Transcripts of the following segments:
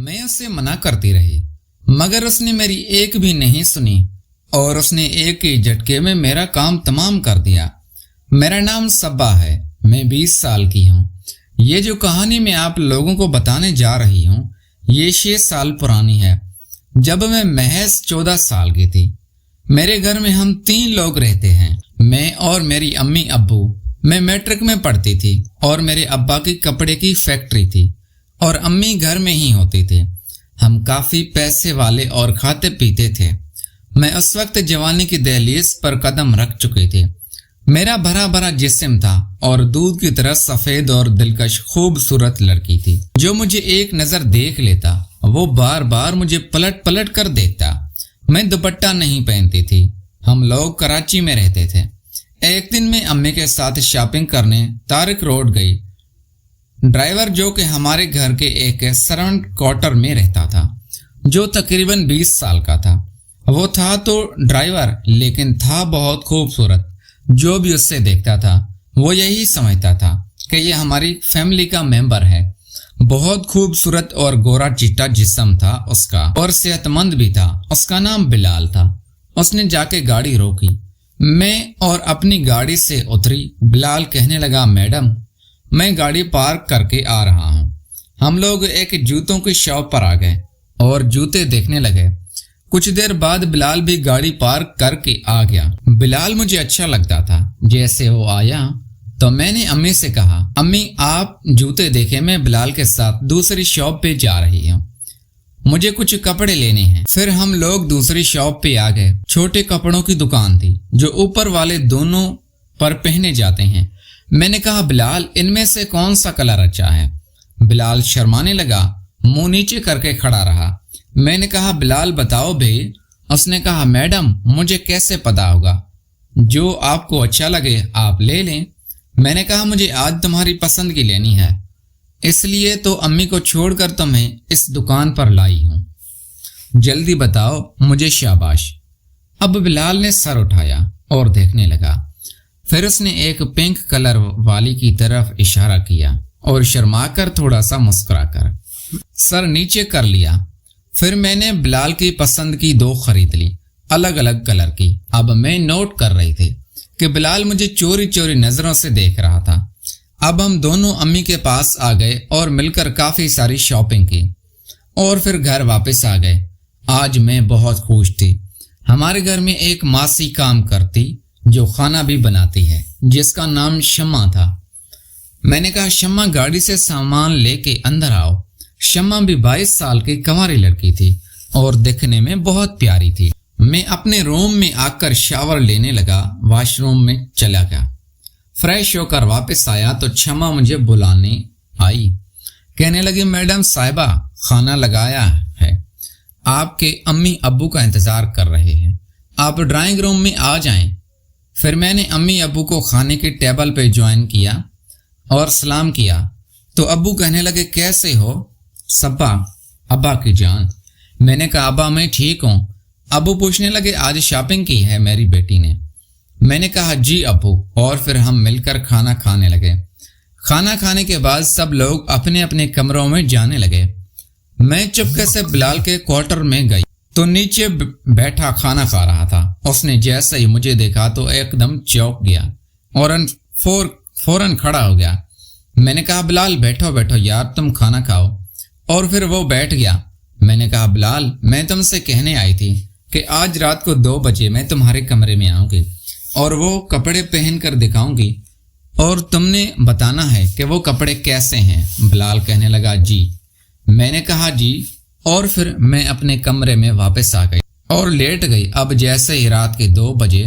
मैं उसे मना करती रही मगर उसने मेरी एक भी नहीं सुनी और उसने एक ही झटके में मेरा काम तमाम कर दिया। मेरा नाम सब्बा है, मैं 20 साल की हूँ। ये जो कहानी मैं आप लोगों को बताने जा रही हूँ ये 6 साल पुरानी है, जब मैं महज 14 साल की थी। मेरे घर में हम 3 लोग रहते हैं, मैं और मेरी अम्मी अब्बू। मैं मैट्रिक में पढ़ती थी और मेरे अब्बा की कपड़े की फैक्ट्री थी और अम्मी घर में ही होती थी। हम काफी पैसे वाले और खाते पीते थे। मैं उस वक्त जवानी की दहलीज पर कदम रख चुकी थी। मेरा भरा भरा जिस्म था और दूध की तरह सफेद और दिलकश खूबसूरत लड़की थी। जो मुझे एक नजर देख लेता वो बार बार मुझे पलट पलट कर देखता। मैं दुपट्टा नहीं पहनती थी। हम लोग कराची में रहते थे। एक दिन मैं अम्मी के साथ शॉपिंग करने तारिक रोड गई। ड्राइवर जो कि हमारे घर के एक सर्वेंट क्वार्टर में रहता था, जो तकरीबन 20 साल का था। वो था तो ड्राइवर, लेकिन था बहुत खूबसूरत। जो भी उससे देखता था वो यही समझता था कि ये हमारी फैमिली का मेंबर है। बहुत खूबसूरत और गोरा चिट्टा जिस्म था उसका और सेहतमंद भी था। उसका नाम बिलाल था। उसने जाके गाड़ी रोकी। मैं और अपनी गाड़ी से उतरी। बिलाल कहने लगा, मैडम मैं गाड़ी पार्क करके आ रहा हूँ। हम लोग एक जूतों की शॉप पर आ गए और जूते देखने लगे। कुछ देर बाद बिलाल भी गाड़ी पार्क करके आ गया। बिलाल मुझे अच्छा लगता था। जैसे वो आया तो मैंने अम्मी से कहा, अम्मी आप जूते देखे, मैं बिलाल के साथ दूसरी शॉप पे जा रही हूँ, मुझे कुछ कपड़े लेने हैं। फिर हम लोग दूसरी शॉप पे आ गए। छोटे कपड़ों की दुकान थी जो ऊपर वाले दोनों पर पहने जाते हैं। मैंने कहा, बिलाल इनमें से कौन सा कलर अच्छा है? बिलाल शर्माने लगा, मुंह नीचे करके खड़ा रहा। मैंने कहा, बिलाल बताओ भाई। उसने कहा, मैडम मुझे कैसे पता होगा, जो आपको अच्छा लगे आप ले लें। मैंने कहा, मुझे आज तुम्हारी पसंद की लेनी है, इसलिए तो अम्मी को छोड़कर तुम्हें इस दुकान पर लाई हूं। जल्दी बताओ मुझे। शाबाश। अब बिलाल ने सर उठाया और देखने लगा। फिर उसने एक पिंक कलर वाली की तरफ इशारा किया और शर्माकर थोड़ा सा मुस्कुराकर सर नीचे कर लिया। फिर मैंने बिलाल की पसंद की 2 खरीद ली, अलग अलग कलर की। अब मैं नोट कर रही थी कि बिलाल मुझे चोरी चोरी नजरों से देख रहा था। अब हम दोनों अम्मी के पास आ गए और मिलकर काफी सारी शॉपिंग की और फिर घर वापस आ गए। आज मैं बहुत खुश थी। हमारे घर में एक मासी काम करती जो खाना भी बनाती है, जिसका नाम शम्मा था। मैंने कहा, शम्मा गाड़ी से सामान लेके अंदर आओ। शम्मा भी 22 साल की कंवारी लड़की थी और दिखने में बहुत प्यारी थी। मैं अपने रूम में आकर शावर लेने लगा। वॉशरूम में चला गया। फ्रेश होकर वापस आया तो शम्मा मुझे बुलाने आई। कहने लगी, मैडम साहिबा खाना लगाया है, आपके अम्मी अब्बू का इंतजार कर रहे हैं, आप ड्राइंग रूम में आ जाएं। फिर मैंने अम्मी अब्बू को खाने के टेबल पे ज्वाइन किया और सलाम किया तो अब्बू कहने लगे, कैसे हो सब्बा अब्बा की जान? मैंने कहा, अब्बा मैं ठीक हूँ। अब्बू पूछने लगे, आज शॉपिंग की है मेरी बेटी ने? मैंने कहा, जी अब्बू। और फिर हम मिलकर खाना खाने लगे। खाना खाने के बाद सब लोग अपने अपने कमरों में जाने लगे। मैं चुपके से बिलाल के क्वार्टर में गई तो नीचे बैठा खाना खा रहा था। उसने जैसे ही मुझे देखा तो एकदम चौंक गया और फौरन खड़ा हो गया। मैंने कहा, बिलाल बैठो बैठो यार, तुम खाना खाओ। और फिर वो बैठ गया। मैंने कहा, बिलाल मैं तुमसे कहने आई थी कि आज रात को 2 बजे मैं तुम्हारे कमरे में आऊंगी और वो कपड़े पहन कर दिखाऊंगी और तुमने बताना है कि वो कपड़े कैसे हैं। बिलाल कहने लगा, जी। मैंने कहा, जी। और फिर मैं अपने कमरे में वापस आ गई और लेट गई। अब जैसे ही रात के 2 बजे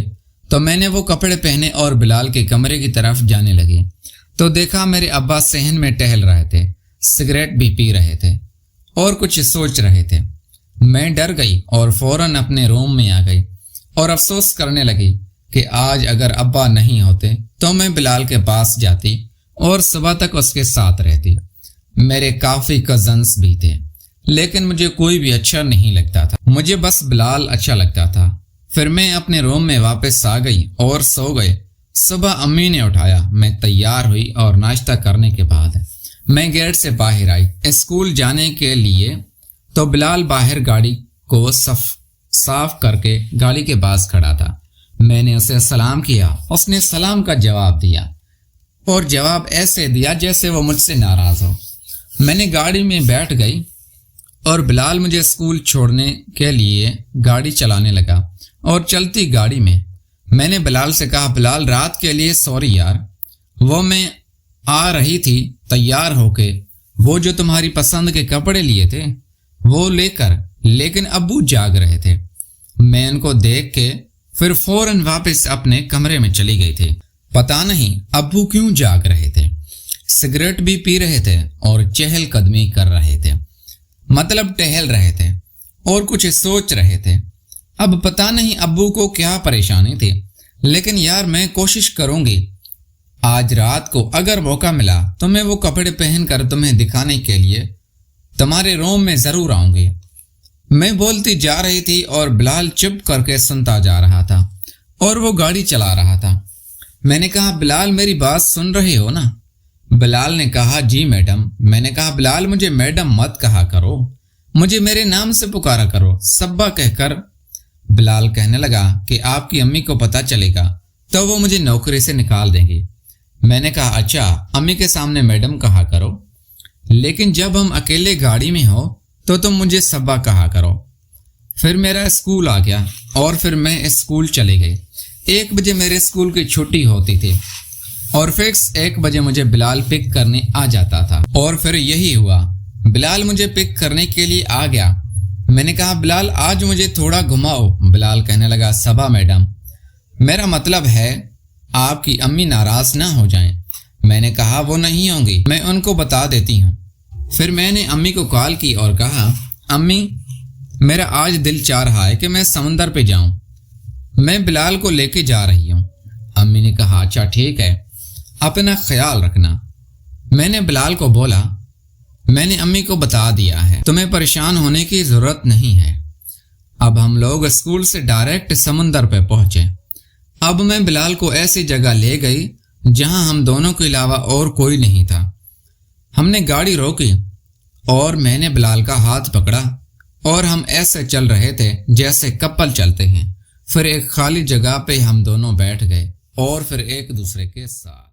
तो मैंने वो कपड़े पहने और बिलाल के कमरे की तरफ जाने लगी तो देखा मेरे अब्बा सहन में टहल रहे थे, सिगरेट भी पी रहे थे और कुछ सोच रहे थे। मैं डर गई और फौरन अपने रूम में आ गई और अफसोस करने लगी कि आज अगर अब्बा नहीं होते तो मैं बिलाल के पास जाती और सुबह तक उसके साथ रहती। मेरे काफी कजन्स भी थे, लेकिन मुझे कोई भी अच्छा नहीं लगता था। मुझे बस बिलाल अच्छा लगता था। फिर मैं अपने रूम में वापस आ गई और सो गए। सुबह अम्मी ने उठाया। मैं तैयार हुई और नाश्ता करने के बाद मैं गेट से बाहर आई। स्कूल जाने के लिए تو بلال باہر گاڑی کو صاف کر کے گاڑی کے پاس کھڑا تھا۔ میں نے اسے سلام کیا، اس نے سلام کا جواب دیا اور جواب ایسے دیا جیسے وہ مجھ سے ناراض ہو۔ میں نے گاڑی میں بیٹھ گئی اور بلال مجھے اسکول چھوڑنے کے لیے گاڑی چلانے لگا، اور چلتی گاڑی میں نے بلال سے کہا، بلال رات کے لیے سوری یار، وہ میں آ رہی تھی تیار ہو کے، وہ جو تمہاری پسند کے کپڑے لیے تھے وہ لے کر، لیکن ابو جاگ رہے تھے۔ میں ان کو دیکھ کے پھر فوراً واپس اپنے کمرے میں چلی گئی تھی۔ پتہ نہیں ابو کیوں جاگ رہے تھے، سگریٹ بھی پی رہے تھے اور چہل قدمی کر رہے تھے، مطلب ٹہل رہے تھے اور کچھ سوچ رہے تھے۔ اب پتہ نہیں ابو کو کیا پریشانی تھی، لیکن یار میں کوشش کروں گی آج رات کو اگر موقع ملا تو میں وہ کپڑے پہن کر تمہیں دکھانے کے لیے تمہارے روم میں ضرور آؤں گی۔ میں بولتی جا رہی تھی اور بلال چپ کر کے سنتا جا رہا تھا اور وہ گاڑی چلا رہا تھا۔ میں نے کہا، بلال میری بات سن رہے ہو نا؟ بلال نے کہا، جی میڈم۔ میں نے کہا، بلال مجھے میڈم مت کہا کرو، مجھے میرے نام سے پکارا کرو، صبا کہہ کر۔ بلال کہنے لگا کہ آپ کی امی کو پتہ چلے گا تو وہ مجھے نوکری سے نکال دیں گی۔ میں نے کہا، اچھا امی کے سامنے میڈم کہا کرو، لیکن جب ہم اکیلے گاڑی میں ہو تو تم مجھے صبا کہا کرو۔ پھر میرا اسکول آ گیا اور پھر میں اسکول چلی گئی۔ 1 بجے میرے اسکول کی چھٹی ہوتی تھی اور فکس 1 بجے مجھے بلال پک کرنے آ جاتا تھا، اور پھر یہی ہوا، بلال مجھے پک کرنے کے لیے آ گیا۔ میں نے کہا، بلال آج مجھے تھوڑا گھماؤ۔ بلال کہنے لگا، صبا میڈم، میرا مطلب ہے آپ کی امی ناراض نہ ہو جائیں۔ میں نے کہا، وہ نہیں ہوں گی، میں ان کو بتا دیتی ہوں۔ پھر میں نے امی کو کال کی اور کہا، امی میرا آج دل چاہ رہا ہے کہ میں سمندر پہ جاؤں، میں بلال کو لے کے جا رہی ہوں۔ امی نے کہا، اچھا ٹھیک ہے، اپنا خیال رکھنا۔ میں نے بلال کو بولا، میں نے امی کو بتا دیا ہے، تمہیں پریشان ہونے کی ضرورت نہیں ہے۔ اب ہم لوگ اسکول سے ڈائریکٹ سمندر پہ پہنچے۔ اب میں بلال کو ایسی جگہ لے گئی جہاں ہم دونوں کے علاوہ اور کوئی نہیں تھا۔ ہم نے گاڑی روکی اور میں نے بلال کا ہاتھ پکڑا اور ہم ایسے چل رہے تھے جیسے کپل چلتے ہیں۔ پھر ایک خالی جگہ پہ ہم دونوں بیٹھ گئے اور پھر ایک دوسرے کے ساتھ